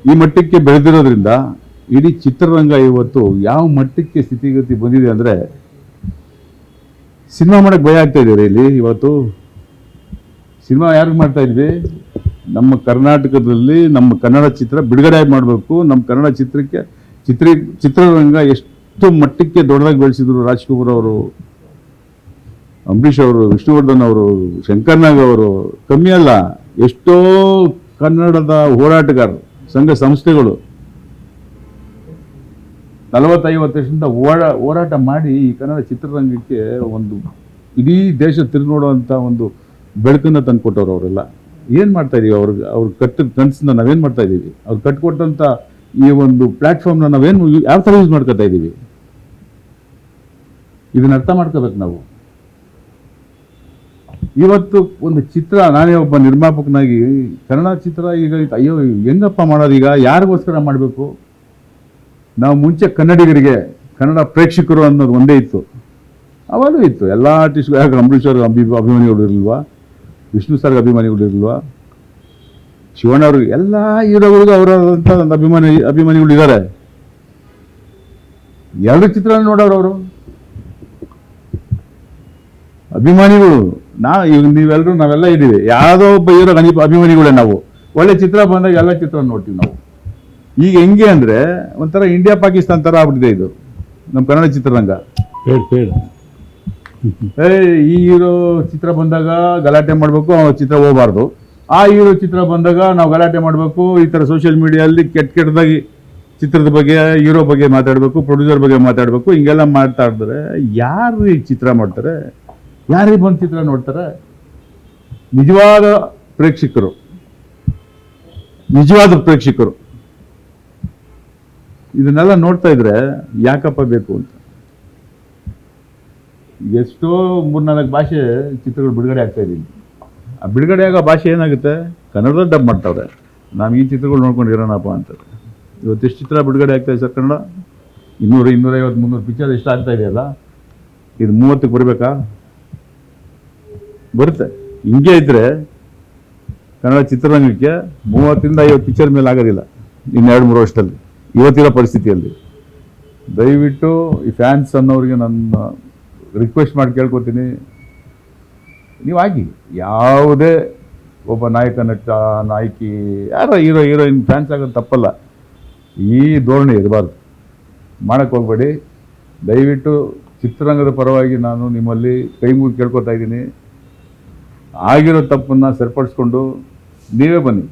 ಈ ಮಟ್ಟಕ್ಕೆ ಬೆಳೆದಿರೋದ್ರಿಂದ ಇಡೀ ಚಿತ್ರರಂಗ ಇವತ್ತು ಯಾವ ಮಟ್ಟಕ್ಕೆ ಸ್ಥಿತಿಗತಿ ಬಂದಿದೆ ಅಂದರೆ, ಸಿನಿಮಾ ಮಾಡೋಕ್ಕೆ ಭಯ ಆಗ್ತಾ ಇದೆ ಇಲ್ಲಿ. ಇವತ್ತು ಸಿನಿಮಾ ಯಾರಿಗೆ ಮಾಡ್ತಾ ಇದ್ವಿ? ನಮ್ಮ ಕರ್ನಾಟಕದಲ್ಲಿ ನಮ್ಮ ಕನ್ನಡ ಚಿತ್ರ ಬಿಡುಗಡೆ ಮಾಡಬೇಕು. ನಮ್ಮ ಕನ್ನಡ ಚಿತ್ರಕ್ಕೆ ಚಿತ್ರರಂಗ ಎಷ್ಟು ಮಟ್ಟಕ್ಕೆ ದೊಡ್ಡದಾಗಿ ಬೆಳೆಸಿದ್ರು. ರಾಜ್ಕುಮಾರ್ ಅವರು, ಅಂಬರೀಷ್ ಅವರು, ವಿಷ್ಣುವರ್ಧನ್ ಅವರು, ಶಂಕರ್ನಾಗ್ ಅವರು, ಕಮ್ಮಿ ಅಲ್ಲ, ಎಷ್ಟೋ ಕನ್ನಡದ ಹೋರಾಟಗಾರರು, ಸಂಘ ಸಂಸ್ಥೆಗಳು 40-50 ವರ್ಷದಿಂದ ಹೋರಾಟ ಮಾಡಿ ಈ ಕನ್ನಡ ಚಿತ್ರರಂಗಕ್ಕೆ ಒಂದು ಇಡೀ ದೇಶ ತಿರುಗಿ ನೋಡುವಂಥ ಒಂದು ಬೆಳಕನ್ನು ತಂದು ಕೊಟ್ಟವ್ರು. ಅವರೆಲ್ಲ ಏನು ಮಾಡ್ತಾ ಇದೀವಿ? ಅವ್ರು ಕಟ್ಟಿದ ಕನಸನ್ನ ನಾವೇನು ಮಾಡ್ತಾ ಇದ್ದೀವಿ? ಅವ್ರು ಕಟ್ಕೊಟ್ಟಂಥ ಈ ಒಂದು ಪ್ಲ್ಯಾಟ್ಫಾರ್ಮ್ನ ನಾವೇನು ಯಾವ ಥರ ಯೂಸ್ ಮಾಡ್ಕೊತಾ ಇದ್ದೀವಿ? ಇದನ್ನ ಅರ್ಥ ಮಾಡ್ಕೋಬೇಕು ನಾವು. ಇವತ್ತು ಒಂದು ಚಿತ್ರ, ನಾನೇ ಒಬ್ಬ ನಿರ್ಮಾಪಕನಾಗಿ ಕನ್ನಡ ಚಿತ್ರ ಈಗ ಅಯ್ಯೋ ಹೆಂಗಪ್ಪ ಮಾಡೋದು? ಈಗ ಯಾರಿಗೋಸ್ಕರ ಮಾಡಬೇಕು? ನಾವು ಮುಂಚೆ ಕನ್ನಡಿಗರಿಗೆ, ಕನ್ನಡ ಪ್ರೇಕ್ಷಕರು ಅನ್ನೋದು ಒಂದೇ ಇತ್ತು. ಅವಾಗಲೂ ಇತ್ತು. ಎಲ್ಲ ಆರ್ಟಿಸ್ಟ್ಗಳು, ಯಾಕೆ ಅಂಬರೀಷ್ ಅವ್ರ ಅಭಿಮಾನಿಗಳು ಇರಲ್ವಾ? ವಿಷ್ಣು ಸರ್ಗೆ ಅಭಿಮಾನಿಗಳು ಇರಲ್ವಾ? ಶಿವಣ್ಣ ಅವ್ರಿಗೆ, ಎಲ್ಲ ಹೀರೋಗಳಿಗೂ ಅವರಾದಂಥ ಒಂದು ಅಭಿಮಾನಿಗಳು ಇದ್ದಾರೆ. ಎರಡು ಚಿತ್ರ ನೋಡೋರು ಅವರು ಅಭಿಮಾನಿಗಳು. ಈಗ ನೀವೆಲ್ಲರೂ ನಾವೆಲ್ಲ ಇದ್ದೀವಿ, ಯಾವುದೋ ಒಬ್ಬ ಹೀರೋ ಅಭಿಮಾನಿಗಳೇ ನಾವು. ಒಳ್ಳೆ ಚಿತ್ರ ಬಂದಾಗ ಎಲ್ಲ ಚಿತ್ರ ನೋಡ್ತೀವಿ ನಾವು. ಈಗ ಹೆಂಗೆ ಅಂದರೆ ಒಂಥರ ಇಂಡಿಯಾ ಪಾಕಿಸ್ತಾನ ಥರ ಆಗ್ಬಿಟ್ಟಿದೆ ಇದು ನಮ್ಮ ಕನ್ನಡ ಚಿತ್ರರಂಗ. ಈ ಹೀರೋ ಚಿತ್ರ ಬಂದಾಗ ಗಲಾಟೆ ಮಾಡಬೇಕು, ಚಿತ್ರ ಹೋಗಬಾರ್ದು. ಆ ಹೀರೋ ಚಿತ್ರ ಬಂದಾಗ ನಾವು ಗಲಾಟೆ ಮಾಡಬೇಕು. ಈ ಥರ ಸೋಷಿಯಲ್ ಮೀಡಿಯಲ್ಲಿ ಕೆಟ್ಟದಾಗಿ ಚಿತ್ರದ ಬಗ್ಗೆ, ಹೀರೋ ಬಗ್ಗೆ ಮಾತಾಡಬೇಕು, ಪ್ರೊಡ್ಯೂಸರ್ ಬಗ್ಗೆ ಮಾತಾಡಬೇಕು. ಹಿಂಗೆಲ್ಲ ಮಾತಾಡಿದ್ರೆ ಯಾರು ಈ ಚಿತ್ರ ಮಾಡ್ತಾರೆ? ಯಾರಿಗೆ ಬಂದು ಚಿತ್ರ ನೋಡ್ತಾರೆ? ನಿಜವಾದ ಪ್ರೇಕ್ಷಕರು ಇದನ್ನೆಲ್ಲ ನೋಡ್ತಾ ಇದ್ರೆ ಯಾಕಪ್ಪ ಬೇಕು ಅಂತ. ಎಷ್ಟೋ 3-4 ಭಾಷೆ ಚಿತ್ರಗಳು ಬಿಡುಗಡೆ ಆಗ್ತಾ ಇದ್ದೀನಿ. ಆ ಬಿಡುಗಡೆ ಆಗೋ ಭಾಷೆ ಏನಾಗುತ್ತೆ? ಕನ್ನಡದಲ್ಲಿ ಡಬ್ ಮಾಡ್ತಾವ್ರೆ. ನಾವು ಈ ಚಿತ್ರಗಳು ನೋಡ್ಕೊಂಡು ಇರೋಣಪ್ಪ ಅಂತಾರೆ. ಇವತ್ತು ಎಷ್ಟು ಚಿತ್ರ ಬಿಡುಗಡೆ ಆಗ್ತಾ ಇದೆ ಸರ್ ಕನ್ನಡ? 200, 250, 300 ಪಿಕ್ಚರ್ ಎಷ್ಟು ಆಗ್ತಾ ಇದೆಯಲ್ಲ? ಇದು 30ಕ್ಕೆ ಬರಬೇಕಾ? ಬರುತ್ತೆ. ಹಿಂಗೆ ಇದ್ದರೆ ಕನ್ನಡ ಚಿತ್ರರಂಗಕ್ಕೆ 30-50 ಪಿಕ್ಚರ್ ಮೇಲೆ ಆಗೋದಿಲ್ಲ ಇನ್ನು 2-3 ವರ್ಷದಲ್ಲಿ, ಇವತ್ತಿರೋ ಪರಿಸ್ಥಿತಿಯಲ್ಲಿ. ದಯವಿಟ್ಟು ಈ ಫ್ಯಾನ್ಸ್ ಅನ್ನೋರಿಗೆ ನನ್ನ ರಿಕ್ವೆಸ್ಟ್ ಮಾಡಿ ಕೇಳ್ಕೊತೀನಿ, ನೀವು ಆಗಿ ಯಾವುದೇ ಒಬ್ಬ ನಾಯಕ, ನಟ, ನಾಯಕಿ, ಯಾರೋ ಹೀರೋಯಿನ್ ಫ್ಯಾನ್ಸ್ ಆಗೋದು ತಪ್ಪಲ್ಲ. ಈ ಧೋರಣೆ ಇರಬಾರ್ದು, ಮಾಡೋಕ್ಕೆ ಹೋಗ್ಬೇಡಿ. ದಯವಿಟ್ಟು ಚಿತ್ರರಂಗದ ಪರವಾಗಿ ನಾನು ನಿಮ್ಮಲ್ಲಿ ಕೈ ಮುಗಿ ಕೇಳ್ಕೊತಾ ಇದ್ದೀನಿ. ಆಗಿರೋ ತಪ್ಪನ್ನು ಸರಿಪಡಿಸ್ಕೊಂಡು ನೀವೇ ಬನ್ನಿ.